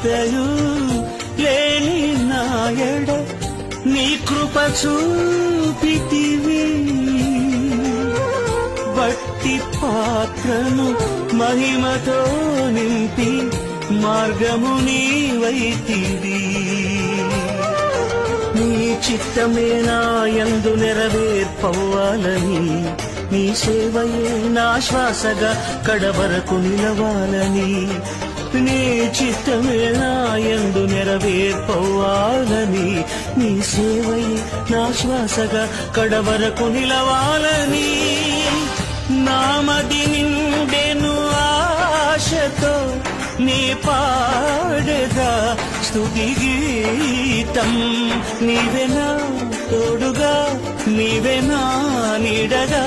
మమతయు లేని నాయడ నీ కృప చూపితివి బట్టి పాత్రను మహిమతో నింపి మార్గము నీవైతివి నీ చిత్తమే నా యందు నెరవేర్పవ్వాలని నీ సేవయే నా శ్వాసగా కడవరకు నిలవాలని నీ చిత్తమే నా యందు నెరవేర్పవ్వాలని నీ సేవయే నా శ్వాసగా కడవరకు నిలవాలని నామది నిండెను ఆశతో నీ పాడగా స్తుతి గీతం నీవెనా తోడుగా నీవెనా నీడగా